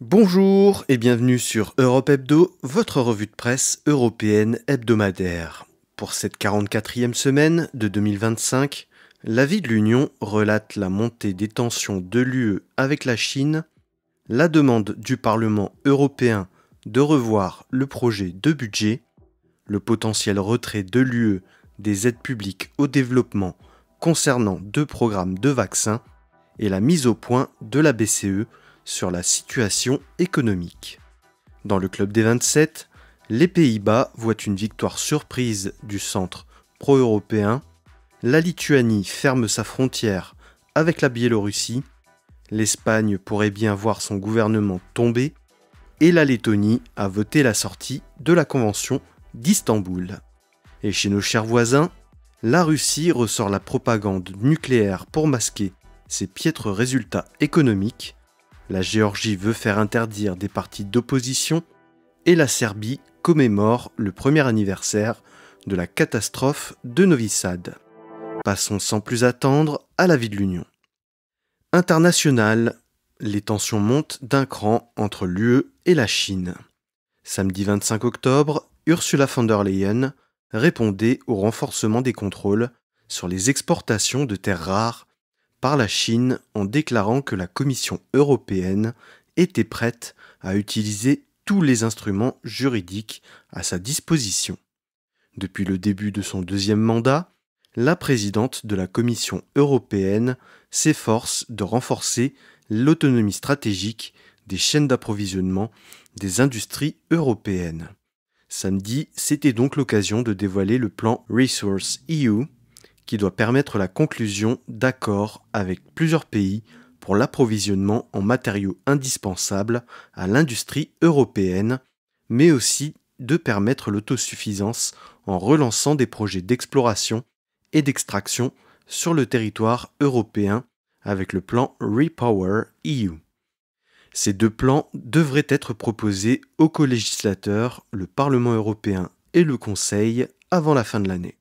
Bonjour et bienvenue sur Europe Hebdo, votre revue de presse européenne hebdomadaire. Pour cette 44e semaine de 2025, l'avis de l'Union relate la montée des tensions de l'UE avec la Chine, la demande du Parlement européen de revoir le projet de budget, le potentiel retrait de l'UE des aides publiques au développement concernant 2 programmes de vaccins et la mise au point de la BCE sur la situation économique. Dans le club des 27, les Pays-Bas voient une victoire surprise du centre pro-européen, la Lituanie ferme sa frontière avec la Biélorussie, l'Espagne pourrait bien voir son gouvernement tomber, et la Lettonie a voté la sortie de la Convention d'Istanbul. Et chez nos chers voisins, la Russie ressort la propagande nucléaire pour masquer ses piètres résultats économiques, la Géorgie veut faire interdire des partis d'opposition et la Serbie commémore le premier anniversaire de la catastrophe de Novi Sad. Passons sans plus attendre à l'avis de l'Union. International, les tensions montent d'un cran entre l'UE et la Chine. Samedi 25 octobre, Ursula von der Leyen répondait au renforcement des contrôles sur les exportations de terres rares par la Chine en déclarant que la Commission européenne était prête à utiliser tous les instruments juridiques à sa disposition. Depuis le début de son deuxième mandat, la présidente de la Commission européenne s'efforce de renforcer l'autonomie stratégique des chaînes d'approvisionnement des industries européennes. Samedi, c'était donc l'occasion de dévoiler le plan Resource EU, qui doit permettre la conclusion d'accords avec plusieurs pays pour l'approvisionnement en matériaux indispensables à l'industrie européenne, mais aussi de permettre l'autosuffisance en relançant des projets d'exploration et d'extraction sur le territoire européen avec le plan Repower EU. Ces 2 plans devraient être proposés aux colégislateurs, le Parlement européen et le Conseil avant la fin de l'année.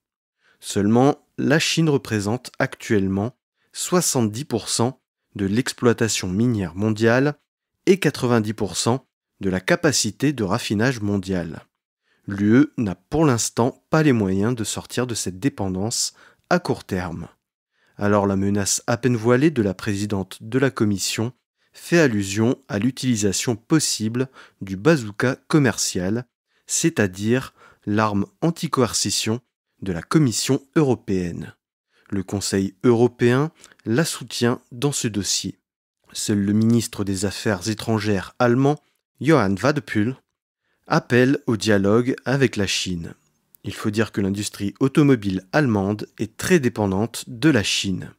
Seulement, la Chine représente actuellement 70% de l'exploitation minière mondiale et 90% de la capacité de raffinage mondiale. L'UE n'a pour l'instant pas les moyens de sortir de cette dépendance à court terme. Alors la menace à peine voilée de la présidente de la Commission fait allusion à l'utilisation possible du bazooka commercial, c'est-à-dire l'arme anti-coercition de la Commission européenne. Le Conseil européen la soutient dans ce dossier. Seul le ministre des Affaires étrangères allemand, Johann Wadephul, appelle au dialogue avec la Chine. Il faut dire que l'industrie automobile allemande est très dépendante de la Chine.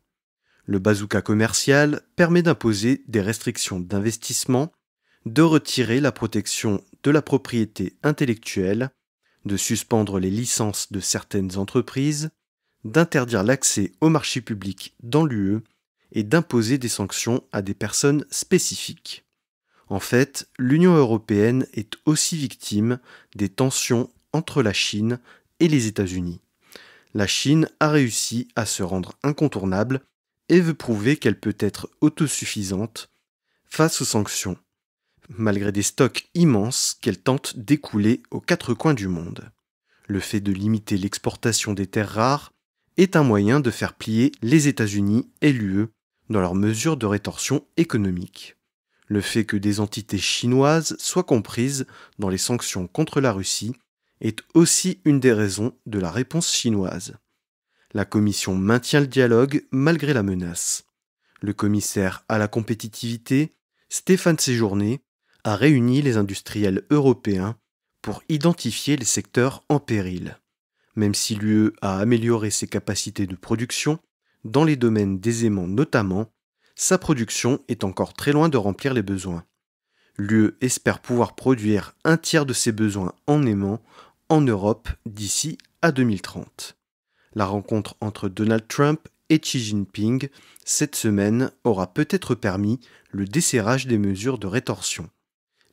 Le bazooka commercial permet d'imposer des restrictions d'investissement, de retirer la protection de la propriété intellectuelle, de suspendre les licences de certaines entreprises, d'interdire l'accès au marché public dans l'UE et d'imposer des sanctions à des personnes spécifiques. En fait, l'Union européenne est aussi victime des tensions entre la Chine et les États-Unis. La Chine a réussi à se rendre incontournable et veut prouver qu'elle peut être autosuffisante face aux sanctions, malgré des stocks immenses qu'elle tente d'écouler aux 4 coins du monde. Le fait de limiter l'exportation des terres rares est un moyen de faire plier les États-Unis et l'UE dans leurs mesures de rétorsion économique. Le fait que des entités chinoises soient comprises dans les sanctions contre la Russie est aussi une des raisons de la réponse chinoise. La Commission maintient le dialogue malgré la menace. Le commissaire à la compétitivité, Stéphane Séjourné, a réuni les industriels européens pour identifier les secteurs en péril. Même si l'UE a amélioré ses capacités de production, dans les domaines des aimants notamment, sa production est encore très loin de remplir les besoins. L'UE espère pouvoir produire un tiers de ses besoins en aimants en Europe d'ici à 2030. La rencontre entre Donald Trump et Xi Jinping cette semaine aura peut-être permis le desserrage des mesures de rétorsion.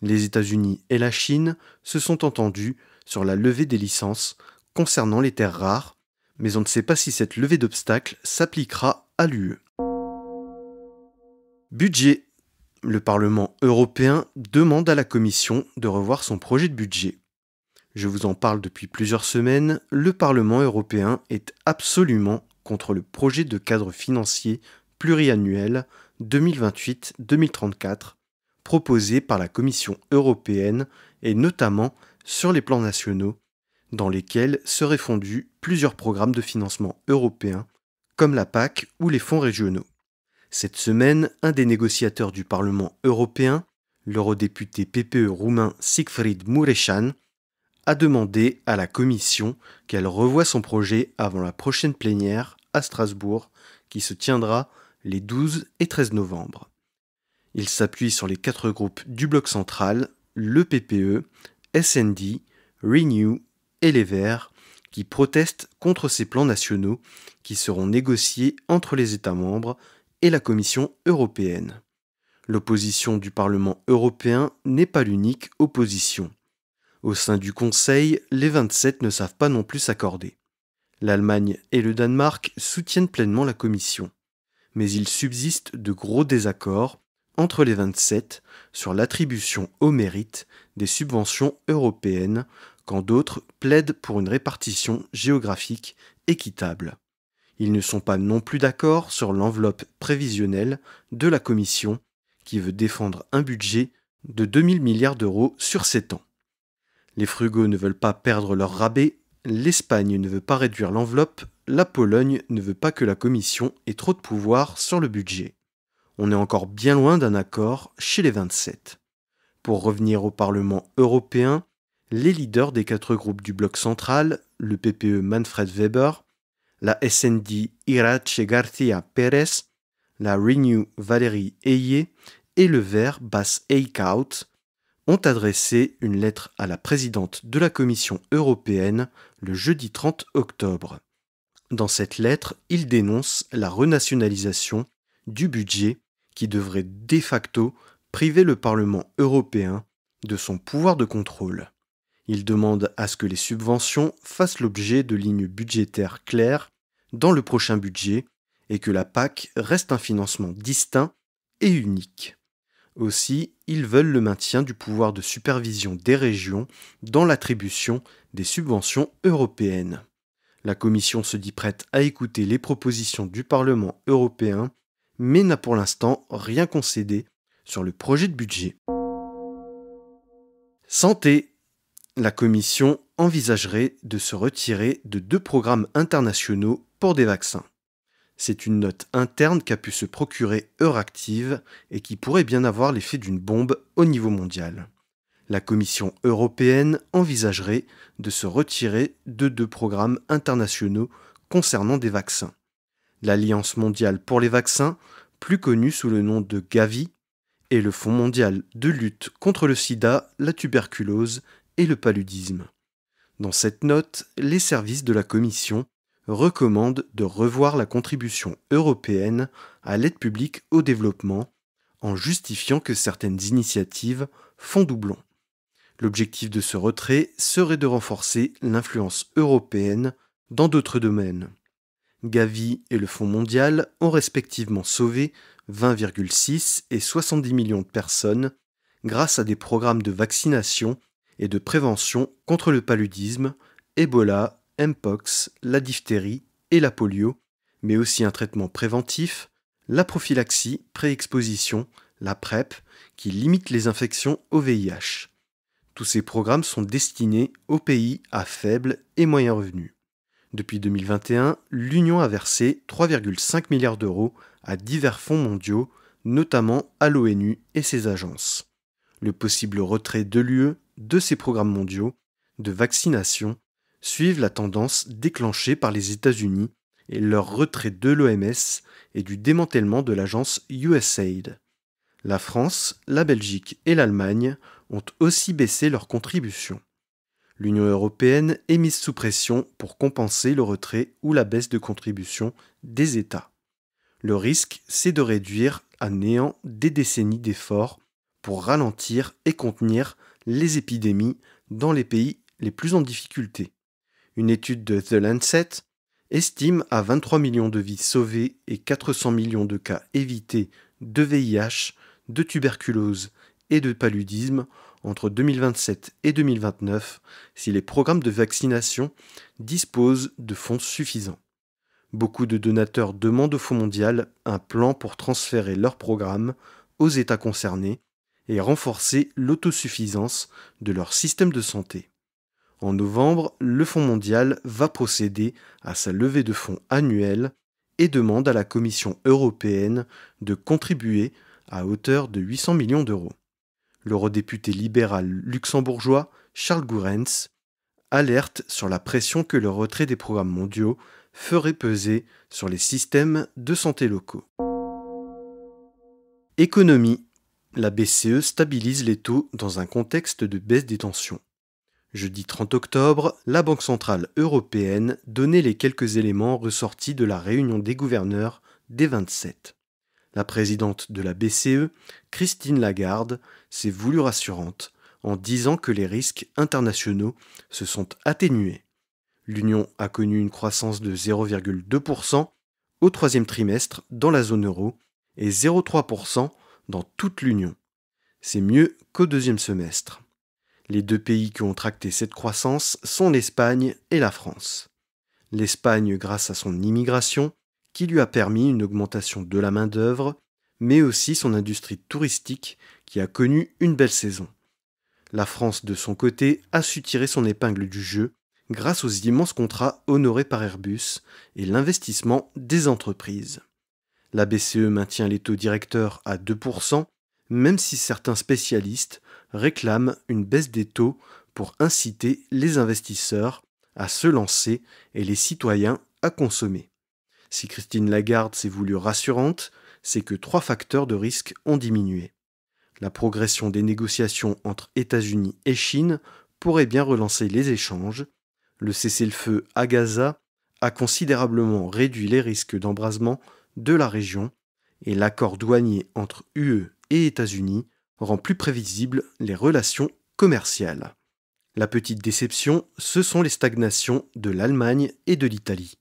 Les États-Unis et la Chine se sont entendus sur la levée des licences concernant les terres rares, mais on ne sait pas si cette levée d'obstacles s'appliquera à l'UE. Budget. le Parlement européen demande à la Commission de revoir son projet de budget. Je vous en parle depuis plusieurs semaines, le Parlement européen est absolument contre le projet de cadre financier pluriannuel 2028-2034 proposé par la Commission européenne et notamment sur les plans nationaux, dans lesquels seraient fondus plusieurs programmes de financement européens comme la PAC ou les fonds régionaux. Cette semaine, un des négociateurs du Parlement européen, l'eurodéputé PPE roumain Siegfried Mureșan, a demandé à la Commission qu'elle revoie son projet avant la prochaine plénière à Strasbourg qui se tiendra les 12 et 13 novembre. Il s'appuie sur les 4 groupes du bloc central, le PPE, SND, Renew et les Verts, qui protestent contre ces plans nationaux qui seront négociés entre les États membres et la Commission européenne. L'opposition du Parlement européen n'est pas l'unique opposition. Au sein du Conseil, les 27 ne savent pas non plus s'accorder. L'Allemagne et le Danemark soutiennent pleinement la Commission. Mais il subsiste de gros désaccords entre les 27 sur l'attribution au mérite des subventions européennes, quand d'autres plaident pour une répartition géographique équitable. Ils ne sont pas non plus d'accord sur l'enveloppe prévisionnelle de la Commission, qui veut défendre un budget de 2000 milliards d'euros sur 7 ans. Les frugaux ne veulent pas perdre leur rabais, l'Espagne ne veut pas réduire l'enveloppe, la Pologne ne veut pas que la Commission ait trop de pouvoir sur le budget. On est encore bien loin d'un accord chez les 27. Pour revenir au Parlement européen, les leaders des 4 groupes du bloc central, le PPE Manfred Weber, la SND Irache García Pérez, la Renew Valérie Ayé et le Vert Bas Eickhout, ont adressé une lettre à la présidente de la Commission européenne le jeudi 30 octobre. Dans cette lettre, ils dénoncent la renationalisation du budget qui devrait de facto priver le Parlement européen de son pouvoir de contrôle. Ils demandent à ce que les subventions fassent l'objet de lignes budgétaires claires dans le prochain budget et que la PAC reste un financement distinct et unique. Aussi, ils veulent le maintien du pouvoir de supervision des régions dans l'attribution des subventions européennes. La Commission se dit prête à écouter les propositions du Parlement européen, mais n'a pour l'instant rien concédé sur le projet de budget. Santé. La Commission envisagerait de se retirer de 2 programmes internationaux pour des vaccins. C'est une note interne qu'a pu se procurer Euractiv et qui pourrait bien avoir l'effet d'une bombe au niveau mondial. La Commission européenne envisagerait de se retirer de 2 programmes internationaux concernant des vaccins. L'Alliance mondiale pour les vaccins, plus connue sous le nom de Gavi, et le Fonds mondial de lutte contre le sida, la tuberculose et le paludisme. Dans cette note, les services de la Commission recommandent de revoir la contribution européenne à l'aide publique au développement en justifiant que certaines initiatives font doublon. L'objectif de ce retrait serait de renforcer l'influence européenne dans d'autres domaines. Gavi et le Fonds mondial ont respectivement sauvé 20,6 et 70 millions de personnes grâce à des programmes de vaccination et de prévention contre le paludisme, Ebola, Mpox, la diphtérie et la polio, mais aussi un traitement préventif, la prophylaxie, pré-exposition, la PrEP, qui limite les infections au VIH. Tous ces programmes sont destinés aux pays à faible et moyen revenu. Depuis 2021, l'Union a versé 3,5 milliards d'euros à divers fonds mondiaux, notamment à l'ONU et ses agences. Le possible retrait de l'UE de ces programmes mondiaux de vaccination suivent la tendance déclenchée par les États-Unis et leur retrait de l'OMS et du démantèlement de l'agence USAID. La France, la Belgique et l'Allemagne ont aussi baissé leurs contributions. L'Union européenne est mise sous pression pour compenser le retrait ou la baisse de contribution des États. Le risque, c'est de réduire à néant des décennies d'efforts pour ralentir et contenir les épidémies dans les pays les plus en difficulté. Une étude de The Lancet estime à 23 millions de vies sauvées et 400 millions de cas évités de VIH de tuberculose et de paludisme entre 2027 et 2029 si les programmes de vaccination disposent de fonds suffisants. Beaucoup de donateurs demandent au Fonds mondial un plan pour transférer leurs programmes aux États concernés et renforcer l'autosuffisance de leur système de santé. En novembre, le Fonds mondial va procéder à sa levée de fonds annuelle et demande à la Commission européenne de contribuer à hauteur de 800 millions d'euros. L'eurodéputé libéral luxembourgeois Charles Goerens alerte sur la pression que le retrait des programmes mondiaux ferait peser sur les systèmes de santé locaux. Économie. La BCE stabilise les taux dans un contexte de baisse des tensions. Jeudi 30 octobre, la Banque centrale européenne donnait les quelques éléments ressortis de la réunion des gouverneurs des 27. La présidente de la BCE, Christine Lagarde, s'est voulue rassurante en disant que les risques internationaux se sont atténués. L'Union a connu une croissance de 0,2% au troisième trimestre dans la zone euro et 0,3% dans toute l'Union. C'est mieux qu'au deuxième semestre. Les deux pays qui ont tracté cette croissance sont l'Espagne et la France. L'Espagne grâce à son immigration, qui lui a permis une augmentation de la main-d'œuvre, mais aussi son industrie touristique qui a connu une belle saison. La France, de son côté, a su tirer son épingle du jeu grâce aux immenses contrats honorés par Airbus et l'investissement des entreprises. La BCE maintient les taux directeurs à 2%, même si certains spécialistes réclament une baisse des taux pour inciter les investisseurs à se lancer et les citoyens à consommer. Si Christine Lagarde s'est voulue rassurante, c'est que 3 facteurs de risque ont diminué. La progression des négociations entre États-Unis et Chine pourrait bien relancer les échanges. Le cessez-le-feu à Gaza a considérablement réduit les risques d'embrasement de la région et l'accord douanier entre UE et États-Unis rend plus prévisibles les relations commerciales. La petite déception, ce sont les stagnations de l'Allemagne et de l'Italie.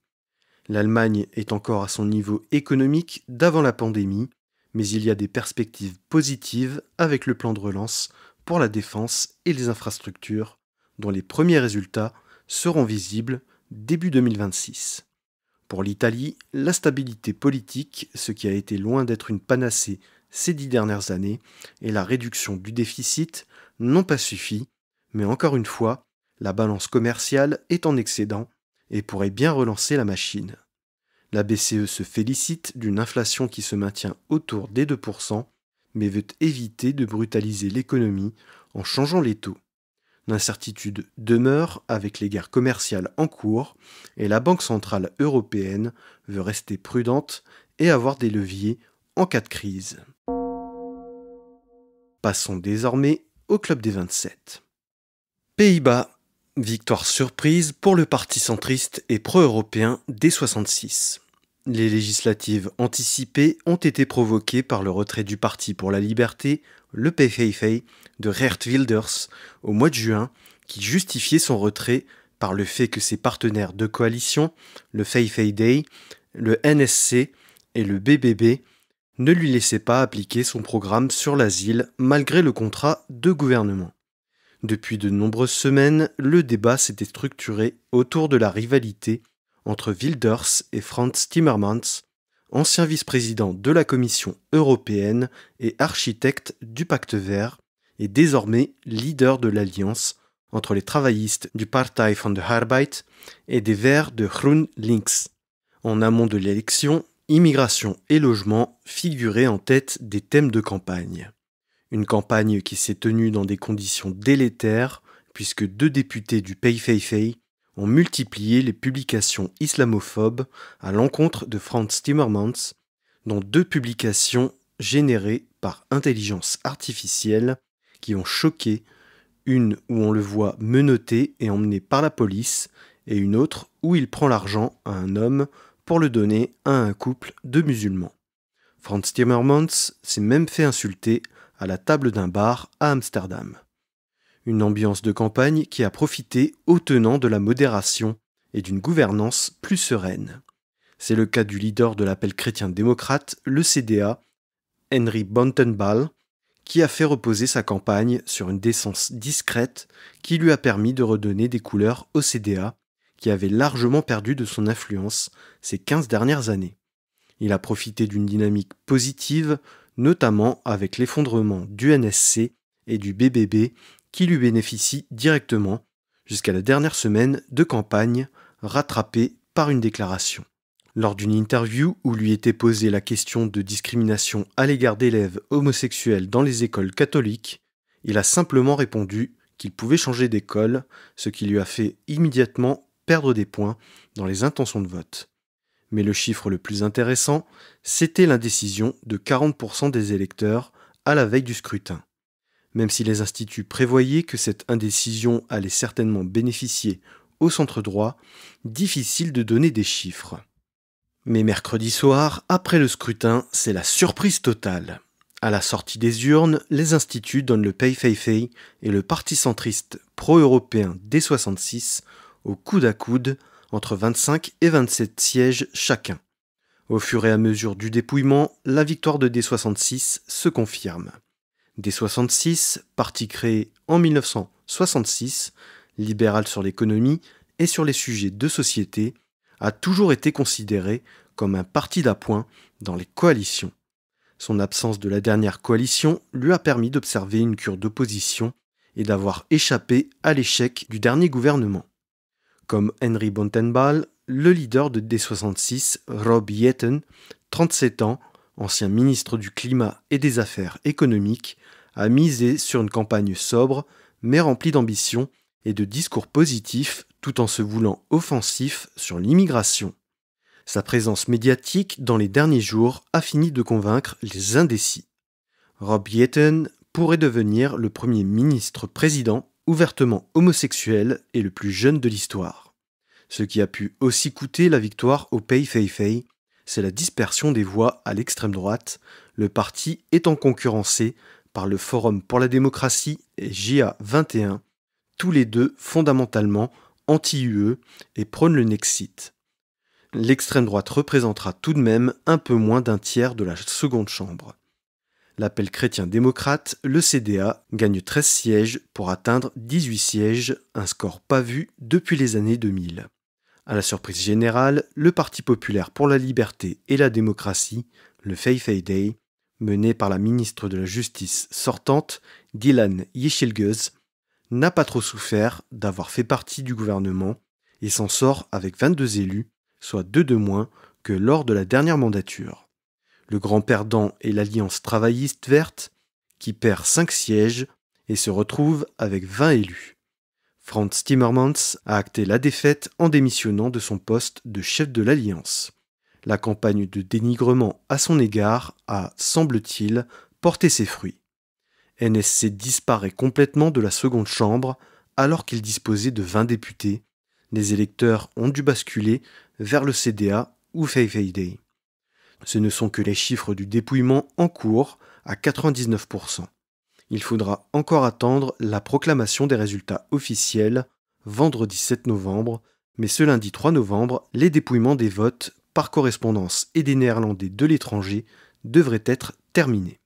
L'Allemagne est encore à son niveau économique d'avant la pandémie, mais il y a des perspectives positives avec le plan de relance pour la défense et les infrastructures, dont les premiers résultats seront visibles début 2026. Pour l'Italie, la stabilité politique, ce qui a été loin d'être une panacée ces 10 dernières années, et la réduction du déficit n'ont pas suffi, mais encore une fois, la balance commerciale est en excédent et pourrait bien relancer la machine. La BCE se félicite d'une inflation qui se maintient autour des 2%, mais veut éviter de brutaliser l'économie en changeant les taux. L'incertitude demeure avec les guerres commerciales en cours et la Banque centrale européenne veut rester prudente et avoir des leviers en cas de crise. Passons désormais au club des 27. Pays-Bas, victoire surprise pour le parti centriste et pro-européen des 66. Les législatives anticipées ont été provoquées par le retrait du Parti pour la liberté, le PVV, de Geert Wilders au mois de juin, qui justifiait son retrait par le fait que ses partenaires de coalition, le VVD, le NSC et le BBB, ne lui laissaient pas appliquer son programme sur l'asile malgré le contrat de gouvernement. Depuis de nombreuses semaines, le débat s'était structuré autour de la rivalité entre Wilders et Frans Timmermans, ancien vice-président de la Commission européenne et architecte du Pacte vert, et désormais leader de l'alliance entre les travaillistes du Partij van de Arbeid et des Verts de GroenLinks. En amont de l'élection, immigration et logement figuraient en tête des thèmes de campagne. Une campagne qui s'est tenue dans des conditions délétères, puisque 2 députés du PVV ont multiplié les publications islamophobes à l'encontre de Frans Timmermans, dont 2 publications générées par intelligence artificielle qui ont choqué, une où on le voit menotté et emmené par la police, et une autre où il prend l'argent à un homme pour le donner à un couple de musulmans. Frans Timmermans s'est même fait insulter à la table d'un bar à Amsterdam. Une ambiance de campagne qui a profité aux tenants de la modération et d'une gouvernance plus sereine. C'est le cas du leader de l'appel chrétien-démocrate, le CDA, Henry Bontebal, qui a fait reposer sa campagne sur une décence discrète qui lui a permis de redonner des couleurs au CDA, qui avait largement perdu de son influence ces 15 dernières années. Il a profité d'une dynamique positive, notamment avec l'effondrement du NSC et du BBB qui lui bénéficient directement jusqu'à la dernière semaine de campagne, rattrapée par une déclaration. Lors d'une interview où lui était posée la question de discrimination à l'égard d'élèves homosexuels dans les écoles catholiques, il a simplement répondu qu'il pouvait changer d'école, ce qui lui a fait immédiatement perdre des points dans les intentions de vote. Mais le chiffre le plus intéressant, c'était l'indécision de 40% des électeurs à la veille du scrutin. Même si les instituts prévoyaient que cette indécision allait certainement bénéficier au centre droit, difficile de donner des chiffres. Mais mercredi soir, après le scrutin, c'est la surprise totale. À la sortie des urnes, les instituts donnent le Pay-Fei-Fei et le parti centriste pro-européen D66 au coude à coude entre 25 et 27 sièges chacun. Au fur et à mesure du dépouillement, la victoire de D66 se confirme. D66, parti créé en 1966, libéral sur l'économie et sur les sujets de société, a toujours été considéré comme un parti d'appoint dans les coalitions. Son absence de la dernière coalition lui a permis d'observer une cure d'opposition et d'avoir échappé à l'échec du dernier gouvernement. Comme Henry Bontenbal, le leader de D66, Rob Yetten, 37 ans, ancien ministre du Climat et des Affaires économiques, a misé sur une campagne sobre, mais remplie d'ambition et de discours positifs, tout en se voulant offensif sur l'immigration. Sa présence médiatique dans les derniers jours a fini de convaincre les indécis. Rob Yetten pourrait devenir le premier ministre-président ouvertement homosexuel et le plus jeune de l'histoire. Ce qui a pu aussi coûter la victoire au Pay-Fei-Fei, c'est la dispersion des voix à l'extrême droite, le parti étant concurrencé par le Forum pour la démocratie et JA21, tous les deux fondamentalement anti-UE et prônent le Nexit. L'extrême droite représentera tout de même un peu moins d'un tiers de la seconde chambre. L'appel chrétien-démocrate, le CDA, gagne 13 sièges pour atteindre 18 sièges, un score pas vu depuis les années 2000. À la surprise générale, le Parti populaire pour la liberté et la démocratie, le Pay-Fei-Day, mené par la ministre de la Justice sortante, Dylan Yeşilgöz, n'a pas trop souffert d'avoir fait partie du gouvernement et s'en sort avec 22 élus, soit 2 de moins que lors de la dernière mandature. Le grand perdant est l'Alliance travailliste verte, qui perd 5 sièges et se retrouve avec 20 élus. Frans Timmermans a acté la défaite en démissionnant de son poste de chef de l'Alliance. La campagne de dénigrement à son égard a, semble-t-il, porté ses fruits. NSC disparaît complètement de la seconde chambre alors qu'il disposait de 20 députés. Les électeurs ont dû basculer vers le CDA ou Pay-Fei-Day. Ce ne sont que les chiffres du dépouillement en cours à 99%. Il faudra encore attendre la proclamation des résultats officiels vendredi 7 novembre, mais ce lundi 3 novembre, les dépouillements des votes par correspondance et des Néerlandais de l'étranger devraient être terminés.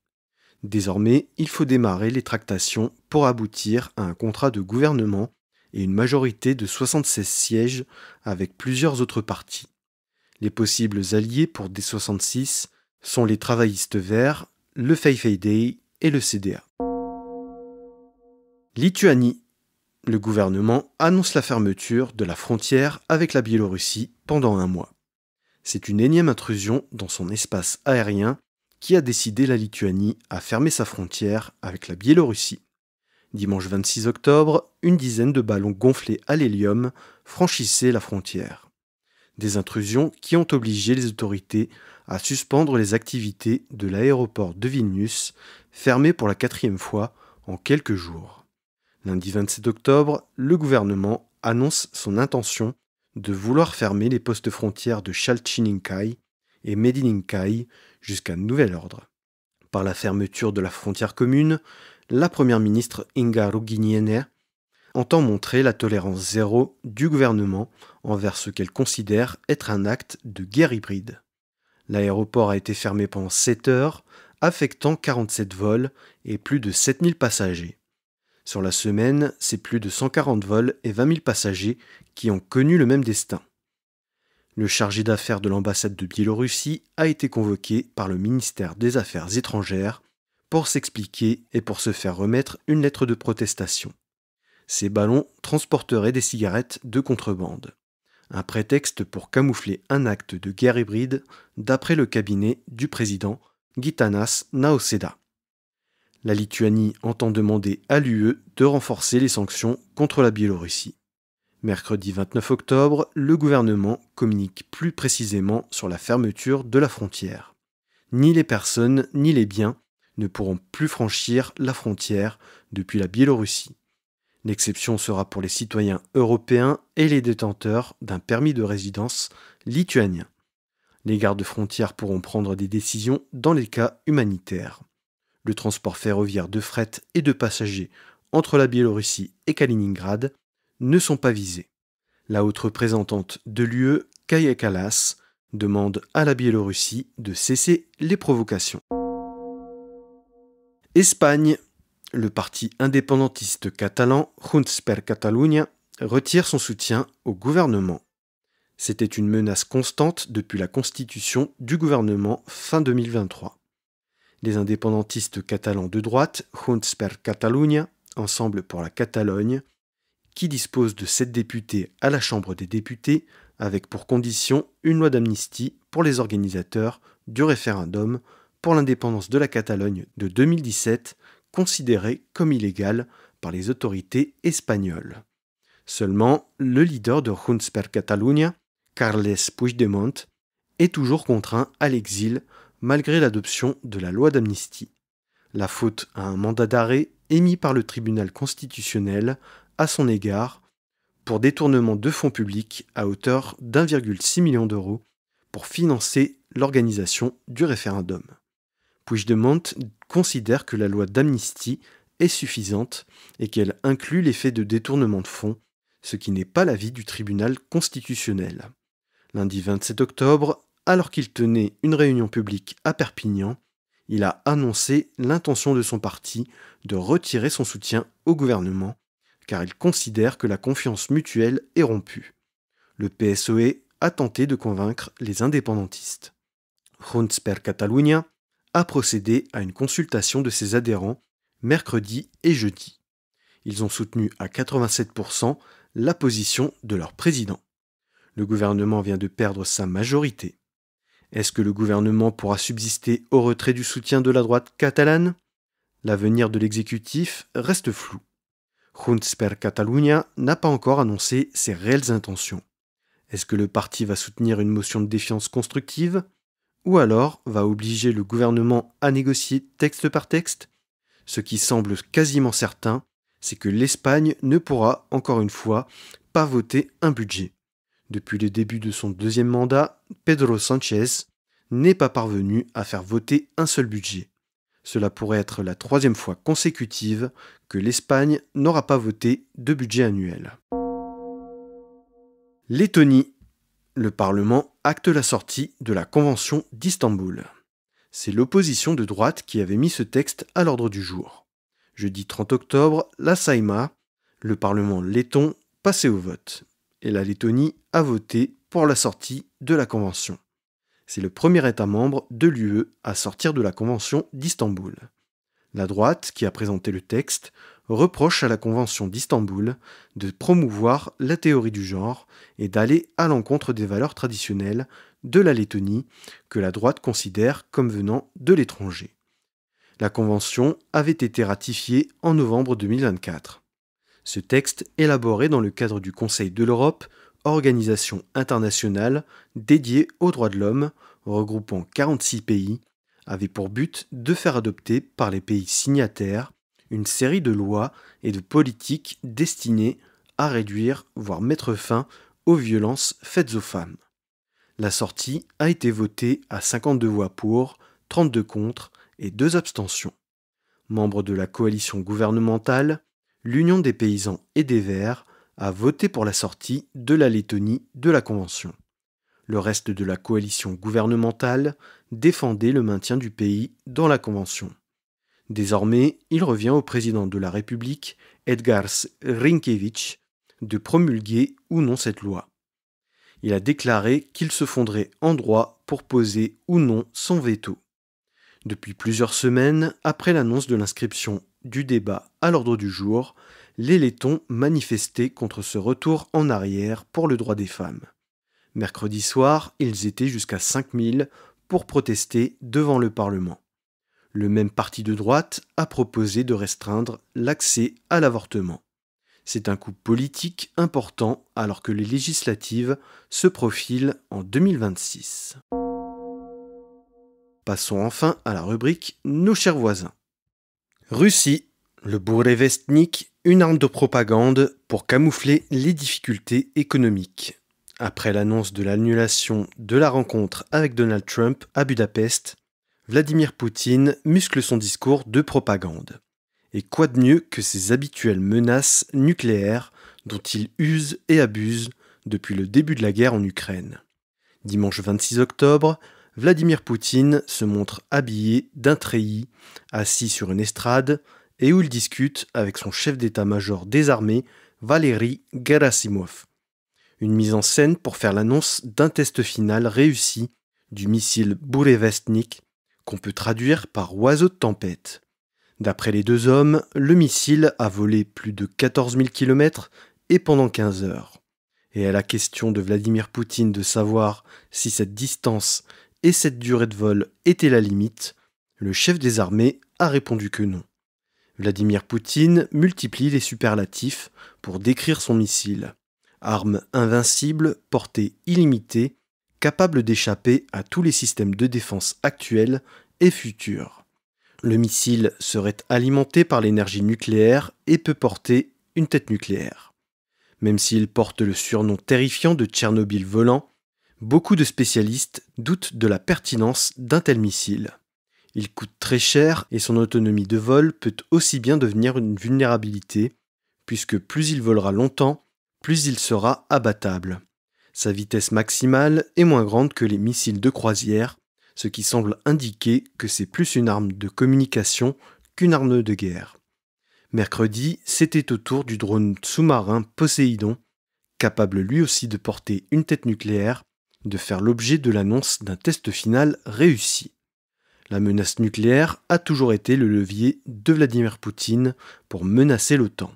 Désormais, il faut démarrer les tractations pour aboutir à un contrat de gouvernement et une majorité de 76 sièges avec plusieurs autres partis. Les possibles alliés pour D66 sont les travaillistes verts, le Pay-Fei-Day et le CDA. Lituanie. Le gouvernement annonce la fermeture de la frontière avec la Biélorussie pendant 1 mois. C'est une énième intrusion dans son espace aérien qui a décidé la Lituanie à fermer sa frontière avec la Biélorussie. Dimanche 26 octobre, une dizaine de ballons gonflés à l'hélium franchissaient la frontière. Des intrusions qui ont obligé les autorités à suspendre les activités de l'aéroport de Vilnius, fermé pour la 4e fois en quelques jours. Lundi 27 octobre, le gouvernement annonce son intention de vouloir fermer les postes frontières de Szaltynínkai et Medininkai jusqu'à nouvel ordre. Par la fermeture de la frontière commune, la première ministre Inga Ruginiene entend montrer la tolérance zéro du gouvernement envers ce qu'elle considère être un acte de guerre hybride. L'aéroport a été fermé pendant 7 heures affectant 47 vols et plus de 7000 passagers. Sur la semaine, c'est plus de 140 vols et 20 000 passagers qui ont connu le même destin. Le chargé d'affaires de l'ambassade de Biélorussie a été convoqué par le ministère des Affaires étrangères pour s'expliquer et pour se faire remettre une lettre de protestation. Ces ballons transporteraient des cigarettes de contrebande. Un prétexte pour camoufler un acte de guerre hybride d'après le cabinet du président Gitanas Nausėda. La Lituanie entend demander à l'UE de renforcer les sanctions contre la Biélorussie. Mercredi 29 octobre, le gouvernement communique plus précisément sur la fermeture de la frontière. Ni les personnes ni les biens ne pourront plus franchir la frontière depuis la Biélorussie. L'exception sera pour les citoyens européens et les détenteurs d'un permis de résidence lituanien. Les gardes-frontières pourront prendre des décisions dans les cas humanitaires. Le transport ferroviaire de fret et de passagers entre la Biélorussie et Kaliningrad ne sont pas visés. La haute représentante de l'UE, Kaja Kallas, demande à la Biélorussie de cesser les provocations. Espagne. Le parti indépendantiste catalan Junts per Catalunya retire son soutien au gouvernement. C'était une menace constante depuis la constitution du gouvernement fin 2023. Les indépendantistes catalans de droite, Junts per Catalunya, Ensemble pour la Catalogne, qui dispose de 7 députés à la Chambre des députés, avec pour condition une loi d'amnistie pour les organisateurs du référendum pour l'indépendance de la Catalogne de 2017, considéré comme illégal par les autorités espagnoles. Seulement, le leader de Junts per Catalunya, Carles Puigdemont, est toujours contraint à l'exil malgré l'adoption de la loi d'amnistie. La faute à un mandat d'arrêt émis par le tribunal constitutionnel à son égard pour détournement de fonds publics à hauteur d'1,6 million d'euros pour financer l'organisation du référendum. Puigdemont considère que la loi d'amnistie est suffisante et qu'elle inclut les faits de détournement de fonds, ce qui n'est pas l'avis du tribunal constitutionnel. Lundi 27 octobre, alors qu'il tenait une réunion publique à Perpignan, il a annoncé l'intention de son parti de retirer son soutien au gouvernement, car il considère que la confiance mutuelle est rompue. Le PSOE a tenté de convaincre les indépendantistes. Junts per Catalunya a procédé à une consultation de ses adhérents mercredi et jeudi. Ils ont soutenu à 87% la position de leur président. Le gouvernement vient de perdre sa majorité. Est-ce que le gouvernement pourra subsister au retrait du soutien de la droite catalane ? L'avenir de l'exécutif reste flou. Junts per Catalunya n'a pas encore annoncé ses réelles intentions. Est-ce que le parti va soutenir une motion de défiance constructive ? Ou alors va obliger le gouvernement à négocier texte par texte ? Ce qui semble quasiment certain, c'est que l'Espagne ne pourra, encore une fois, pas voter un budget. Depuis le début de son deuxième mandat, Pedro Sánchez n'est pas parvenu à faire voter un seul budget. Cela pourrait être la 3e fois consécutive que l'Espagne n'aura pas voté de budget annuel. Lettonie. Le Parlement acte la sortie de la Convention d'Istanbul. C'est l'opposition de droite qui avait mis ce texte à l'ordre du jour. Jeudi 30 octobre, la Saeima, le Parlement letton, passait au vote. Et la Lettonie a voté pour la sortie de la Convention. C'est le premier État membre de l'UE à sortir de la Convention d'Istanbul. La droite, qui a présenté le texte, reproche à la Convention d'Istanbul de promouvoir la théorie du genre et d'aller à l'encontre des valeurs traditionnelles de la Lettonie que la droite considère comme venant de l'étranger. La Convention avait été ratifiée en novembre 2024. Ce texte, élaboré dans le cadre du Conseil de l'Europe, organisation internationale dédiée aux droits de l'homme, regroupant 46 pays, avait pour but de faire adopter par les pays signataires une série de lois et de politiques destinées à réduire, voire mettre fin aux violences faites aux femmes. La sortie a été votée à 52 voix pour, 32 contre et 2 abstentions. Membre de la coalition gouvernementale, l'Union des paysans et des Verts a voté pour la sortie de la Lettonie de la Convention. Le reste de la coalition gouvernementale défendait le maintien du pays dans la Convention. Désormais, il revient au président de la République, Edgars Rinkēvičs, de promulguer ou non cette loi. Il a déclaré qu'il se fonderait en droit pour poser ou non son veto. Depuis plusieurs semaines, après l'annonce de l'inscription du débat à l'ordre du jour, les Lettons manifestaient contre ce retour en arrière pour le droit des femmes. Mercredi soir, ils étaient jusqu'à 5000 pour protester devant le Parlement. Le même parti de droite a proposé de restreindre l'accès à l'avortement. C'est un coup politique important alors que les législatives se profilent en 2026. Passons enfin à la rubrique Nos chers voisins. Russie, le Bourevestnik, une arme de propagande pour camoufler les difficultés économiques. Après l'annonce de l'annulation de la rencontre avec Donald Trump à Budapest, Vladimir Poutine muscle son discours de propagande. Et quoi de mieux que ces habituelles menaces nucléaires dont il use et abuse depuis le début de la guerre en Ukraine. Dimanche 26 octobre, Vladimir Poutine se montre habillé d'un treillis, assis sur une estrade, et où il discute avec son chef d'état-major des armées, Valery Gerasimov. Une mise en scène pour faire l'annonce d'un test final réussi du missile Bourevestnik, qu'on peut traduire par oiseau de tempête. D'après les deux hommes, le missile a volé plus de 14 000 km et pendant 15 heures. Et à la question de Vladimir Poutine de savoir si cette distance et cette durée de vol étaient la limite, le chef des armées a répondu que non. Vladimir Poutine multiplie les superlatifs pour décrire son missile. Arme invincible, portée illimitée, capable d'échapper à tous les systèmes de défense actuels et futurs. Le missile serait alimenté par l'énergie nucléaire et peut porter une tête nucléaire. Même s'il porte le surnom terrifiant de Tchernobyl volant, beaucoup de spécialistes doutent de la pertinence d'un tel missile. Il coûte très cher et son autonomie de vol peut aussi bien devenir une vulnérabilité, puisque plus il volera longtemps, plus il sera abattable. Sa vitesse maximale est moins grande que les missiles de croisière, ce qui semble indiquer que c'est plus une arme de communication qu'une arme de guerre. Mercredi, c'était au tour du drone sous-marin Poséidon, capable lui aussi de porter une tête nucléaire, de faire l'objet de l'annonce d'un test final réussi. La menace nucléaire a toujours été le levier de Vladimir Poutine pour menacer l'OTAN.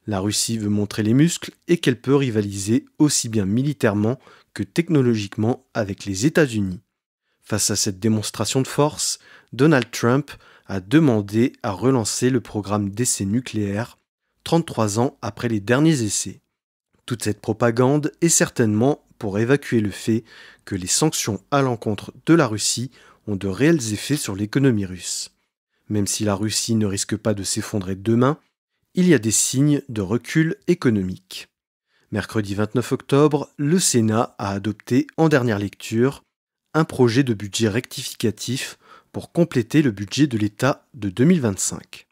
La Russie veut montrer les muscles et qu'elle peut rivaliser aussi bien militairement que technologiquement avec les États-Unis. Face à cette démonstration de force, Donald Trump a demandé à relancer le programme d'essais nucléaires 33 ans après les derniers essais. Toute cette propagande est certainement pour évacuer le fait que les sanctions à l'encontre de la Russie ont de réels effets sur l'économie russe. Même si la Russie ne risque pas de s'effondrer demain, il y a des signes de recul économique. Mercredi 29 octobre, le Sénat a adopté en dernière lecture un projet de budget rectificatif pour compléter le budget de l'État de 2025.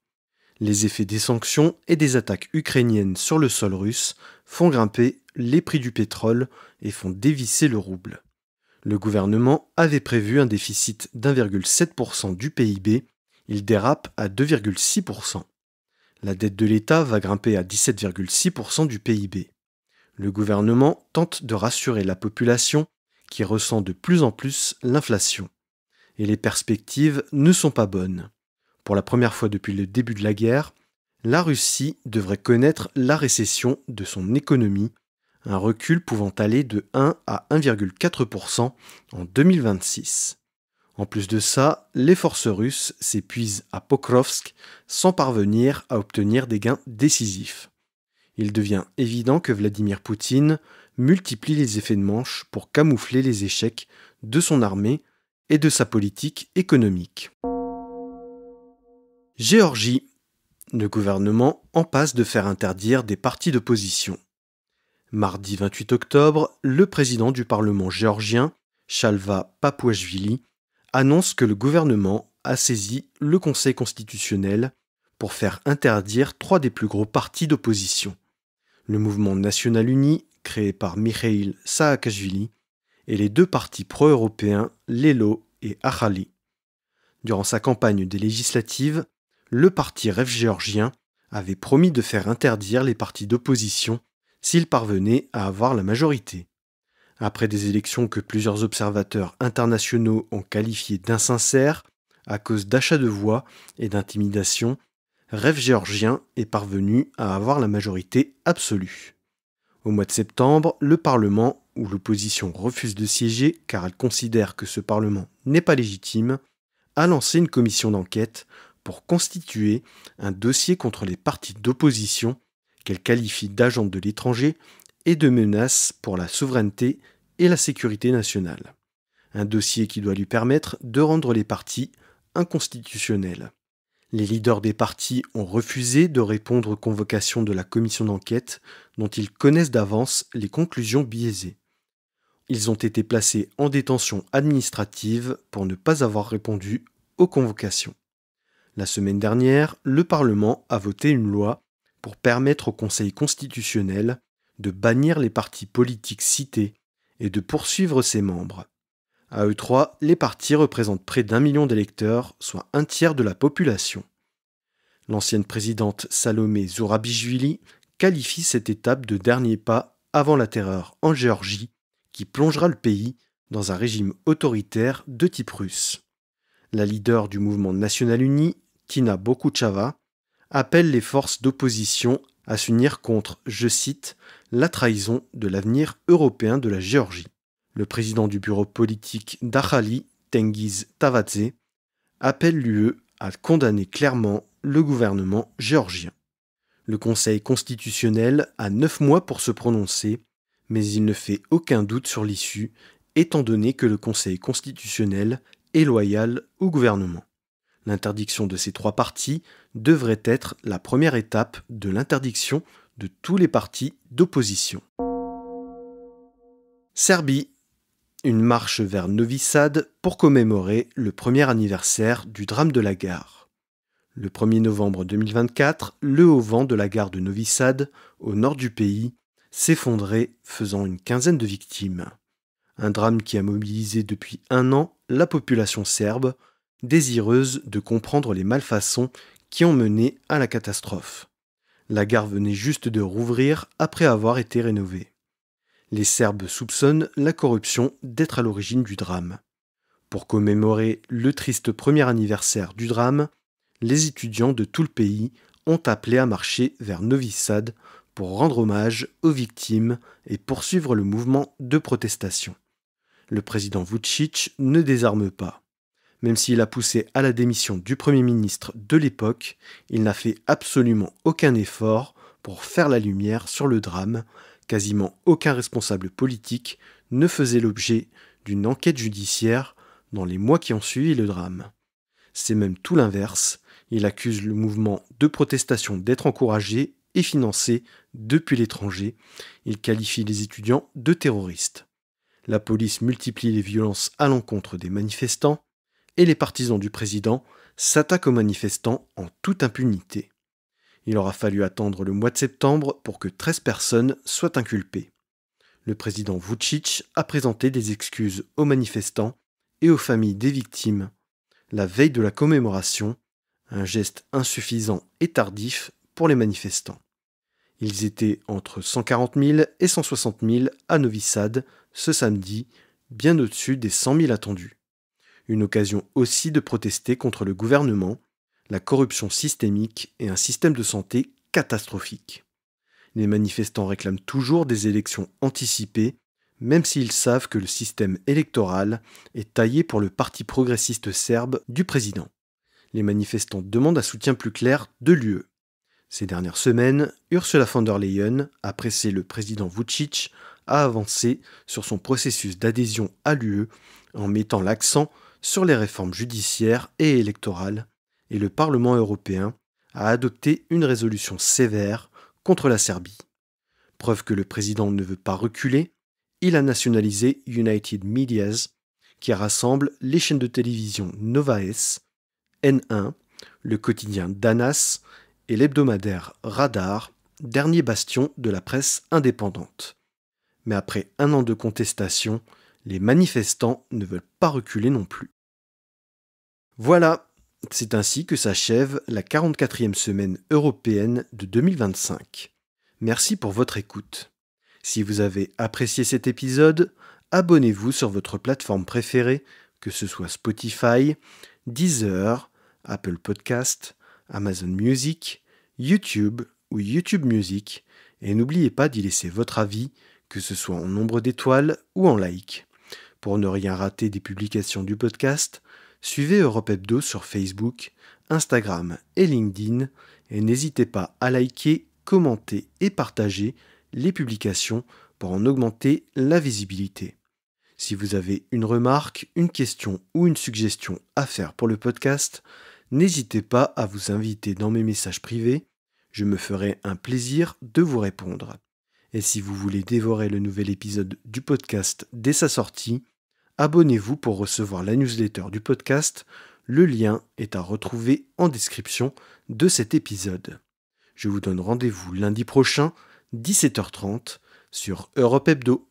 Les effets des sanctions et des attaques ukrainiennes sur le sol russe font grimper les prix du pétrole et font dévisser le rouble. Le gouvernement avait prévu un déficit d'1,7% du PIB, il dérape à 2,6%. La dette de l'État va grimper à 17,6% du PIB. Le gouvernement tente de rassurer la population qui ressent de plus en plus l'inflation. Et les perspectives ne sont pas bonnes. Pour la première fois depuis le début de la guerre, la Russie devrait connaître la récession de son économie, un recul pouvant aller de 1 à 1,4% en 2026. En plus de ça, les forces russes s'épuisent à Pokrovsk sans parvenir à obtenir des gains décisifs. Il devient évident que Vladimir Poutine multiplie les effets de manche pour camoufler les échecs de son armée et de sa politique économique. Géorgie. Le gouvernement en passe de faire interdire des partis d'opposition. Mardi 28 octobre, le président du Parlement géorgien, Shalva Papuashvili, annonce que le gouvernement a saisi le Conseil constitutionnel pour faire interdire 3 des plus gros partis d'opposition. Le mouvement National Uni, créé par Mikhail Saakashvili, et les deux partis pro-européens, Lelo et Achali. Durant sa campagne des législatives, le parti Rêve géorgien avait promis de faire interdire les partis d'opposition s'il parvenait à avoir la majorité. Après des élections que plusieurs observateurs internationaux ont qualifiées d'insincères à cause d'achats de voix et d'intimidation, Rêve géorgien est parvenu à avoir la majorité absolue. Au mois de septembre, le Parlement, où l'opposition refuse de siéger car elle considère que ce Parlement n'est pas légitime, a lancé une commission d'enquête pour constituer un dossier contre les partis d'opposition qu'elle qualifie d'agents de l'étranger et de menaces pour la souveraineté et la sécurité nationale. Un dossier qui doit lui permettre de rendre les partis inconstitutionnels. Les leaders des partis ont refusé de répondre aux convocations de la commission d'enquête dont ils connaissent d'avance les conclusions biaisées. Ils ont été placés en détention administrative pour ne pas avoir répondu aux convocations. La semaine dernière, le Parlement a voté une loi pour permettre au Conseil constitutionnel de bannir les partis politiques cités et de poursuivre ses membres. À eux trois, les partis représentent près d'1 million d'électeurs, soit un tiers de la population. L'ancienne présidente Salomé Zourabichvili qualifie cette étape de dernier pas avant la terreur en Géorgie, qui plongera le pays dans un régime autoritaire de type russe. La leader du mouvement national uni, Tina Bokuchava, appelle les forces d'opposition à s'unir contre, je cite, la trahison de l'avenir européen de la Géorgie. Le président du bureau politique d'Achali, Tengiz Tavadze, appelle l'UE à condamner clairement le gouvernement géorgien. Le Conseil constitutionnel a 9 mois pour se prononcer, mais il ne fait aucun doute sur l'issue, étant donné que le Conseil constitutionnel est loyal au gouvernement. L'interdiction de ces 3 partis devrait être la première étape de l'interdiction de tous les partis d'opposition. Serbie. Une marche vers Novi Sad pour commémorer le premier anniversaire du drame de la gare. Le 1er novembre 2024, le haut vent de la gare de Novi Sad, au nord du pays, s'effondrait, faisant une quinzaine de victimes. Un drame qui a mobilisé depuis 1 an la population serbe, désireuse de comprendre les malfaçons qui ont mené à la catastrophe. La gare venait juste de rouvrir après avoir été rénovée. Les Serbes soupçonnent la corruption d'être à l'origine du drame. Pour commémorer le triste premier anniversaire du drame, les étudiants de tout le pays ont appelé à marcher vers Novi Sad pour rendre hommage aux victimes et poursuivre le mouvement de protestation. Le président Vučić ne désarme pas. Même s'il a poussé à la démission du Premier ministre de l'époque, il n'a fait absolument aucun effort pour faire la lumière sur le drame. Quasiment aucun responsable politique ne faisait l'objet d'une enquête judiciaire dans les mois qui ont suivi le drame. C'est même tout l'inverse, il accuse le mouvement de protestation d'être encouragé et financé depuis l'étranger, il qualifie les étudiants de terroristes. La police multiplie les violences à l'encontre des manifestants et les partisans du président s'attaquent aux manifestants en toute impunité. Il aura fallu attendre le mois de septembre pour que 13 personnes soient inculpées. Le président Vučić a présenté des excuses aux manifestants et aux familles des victimes la veille de la commémoration, un geste insuffisant et tardif pour les manifestants. Ils étaient entre 140 000 et 160 000 à Novi Sad ce samedi, bien au-dessus des 100 000 attendus. Une occasion aussi de protester contre le gouvernement, la corruption systémique et un système de santé catastrophique. Les manifestants réclament toujours des élections anticipées, même s'ils savent que le système électoral est taillé pour le parti progressiste serbe du président. Les manifestants demandent un soutien plus clair de l'UE. Ces dernières semaines, Ursula von der Leyen a pressé le président Vučić à avancer sur son processus d'adhésion à l'UE en mettant l'accent sur les réformes judiciaires et électorales, et le Parlement européen a adopté une résolution sévère contre la Serbie. Preuve que le président ne veut pas reculer, il a nationalisé United Medias, qui rassemble les chaînes de télévision Novaes, N1, le quotidien Danas et l'hebdomadaire Radar, dernier bastion de la presse indépendante. Mais après 1 an de contestation, Les manifestants ne veulent pas reculer non plus. Voilà, c'est ainsi que s'achève la 44e semaine européenne de 2025. Merci pour votre écoute. Si vous avez apprécié cet épisode, abonnez-vous sur votre plateforme préférée, que ce soit Spotify, Deezer, Apple Podcast, Amazon Music, YouTube ou YouTube Music, et n'oubliez pas d'y laisser votre avis, que ce soit en nombre d'étoiles ou en like. Pour ne rien rater des publications du podcast, suivez Europe Hebdo sur Facebook, Instagram et LinkedIn, et n'hésitez pas à liker, commenter et partager les publications pour en augmenter la visibilité. Si vous avez une remarque, une question ou une suggestion à faire pour le podcast, n'hésitez pas à vous inviter dans mes messages privés, je me ferai un plaisir de vous répondre. Et si vous voulez dévorer le nouvel épisode du podcast dès sa sortie, abonnez-vous pour recevoir la newsletter du podcast, le lien est à retrouver en description de cet épisode. Je vous donne rendez-vous lundi prochain, 17h30, sur Europe Hebdo.